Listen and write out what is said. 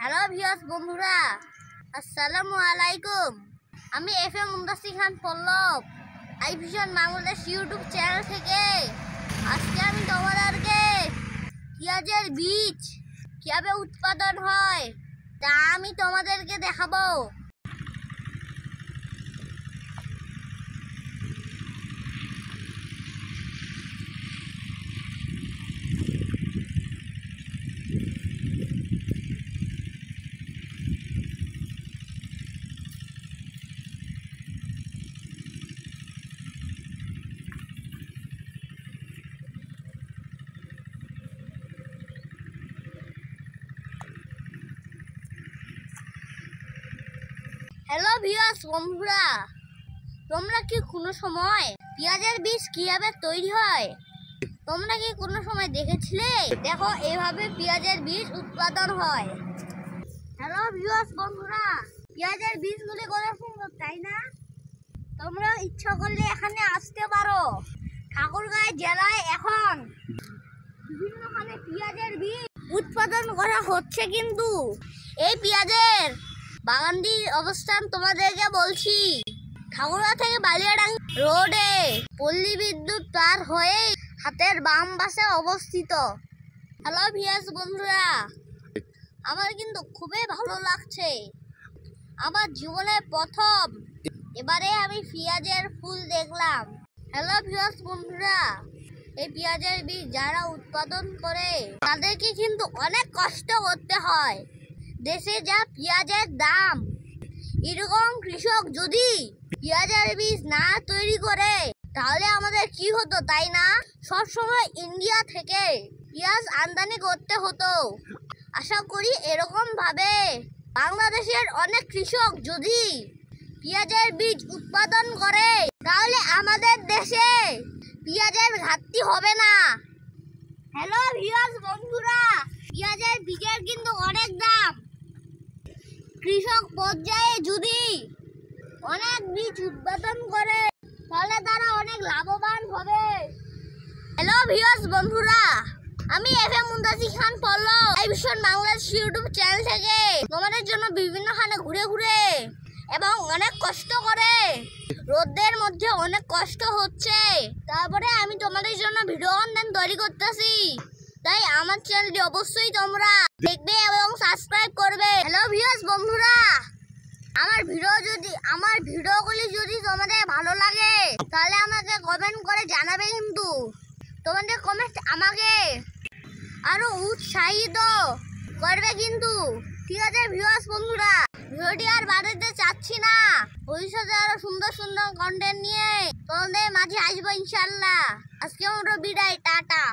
Hello viewers বন্ধুরা, আসসালামু আলাইকুম। আমি FM মুন্তাসির খান পল্লব, আইভিশন বাংলাদেশ ইউটিউব চ্যানেল থেকে আজকে আমি তোমাদেরকে পেঁয়াজের বীজ কিভাবে উৎপাদন হয় তা আমি তোমাদেরকে দেখাবো। হ্যালো ভিউয়ার্স বন্ধুরা, তোমরা কি কোনো সময় পেঁয়াজের বীজ কিভাবে তৈরি হয় তোমরা কি কোনো সময় দেখেছিলে? দেখো, এভাবে পেঁয়াজের বীজ উৎপাদন হয়। হ্যালো ভিউয়ার্স বন্ধুরা, পেঁয়াজের বীজগুলি কত সুন্দর, তাই না? তোমরা ইচ্ছা করলে এখানে আসতে পারো। ঠাকুরগাঁও জেলায় এখন বিভিন্নখানে পেঁয়াজের বীজ উৎপাদন করা হচ্ছে, কিন্তু এই পেঁয়াজের বাগানটির অবস্থান তোমাদেরকে বলছি। ঠাকুরগাঁও থেকে বালিয়াডাঙ্গি রোডে পল্লী বিদ্যুৎ পার হয়ে হাতের বাম পাশে অবস্থিত। হ্যালো ভিউয়ার্স বন্ধুরা, আমার কিন্তু খুবই ভালো লাগছে। আমার জীবনের প্রথম এবারে আমি পেঁয়াজের ফুল দেখলাম। হ্যালো ভিউয়ার্স বন্ধুরা, এই পেঁয়াজের বীজ যারা উৎপাদন করে তাদেরকে কিন্তু অনেক কষ্ট করতে হয়। দেশে যা পেঁয়াজের দাম, এরকম কৃষক যদি পেঁয়াজের বীজ না তৈরি করে তাহলে আমাদের কি হতো, তাই না? সবসময় ইন্ডিয়া থেকে পেঁয়াজ আমদানি করতে হতো। আশা করি এরকম ভাবে বাংলাদেশের অনেক কৃষক যদি পেঁয়াজের বীজ উৎপাদন করে তাহলে আমাদের দেশে পেঁয়াজের ঘাটতি হবে না। হ্যালো ভিউয়ার্স বন্ধুরা, পেঁয়াজের বীজের কিন্তু অনেক দাম। কৃষক পর্যায়ে যদি অনেক বীজ উৎপাদন করে তাহলে তারা অনেক লাভবান হবে। হ্যালো ভিউয়ার্স বন্ধুরা, আমি FM মুন্তাসির খান পল্লব আইভিশন বাংলাদেশ ইউটিউব চ্যানেল থেকে তোমাদের জন্য বিভিন্নখানে ঘুরে ঘুরে এবং অনেক কষ্ট করে, রোদের মধ্যে অনেক কষ্ট হচ্ছে, তারপরে আমি তোমাদের জন্য ভিডিও কন্টেন্ট তৈরি করতেছি। তাই আমার চ্যানেলটি অবশ্যই তোমরা দেখবে এবং সাবস্ক্রাইব করবে। হ্যালো ভিউয়ার্স বন্ধুরা, আমার ভিডিওগুলি যদি তোমাদের ভালো লাগে তাহলে আমাকে কমেন্ট করে জানাবে, কিন্তু তোমাদের কমেন্ট আমাকে আরো উৎসাহিত করবে কিন্তু। ঠিক আছে ভিউয়ার্স বন্ধুরা, ভিডিওটি আর বাড়াতে চাচ্ছি না। ভবিষ্যতে আরো সুন্দর সুন্দর কন্টেন্ট নিয়ে তোমাদের মাঝে আসবো ইনশাআল্লাহ। আজকে আমরা বিদায়, টাটা।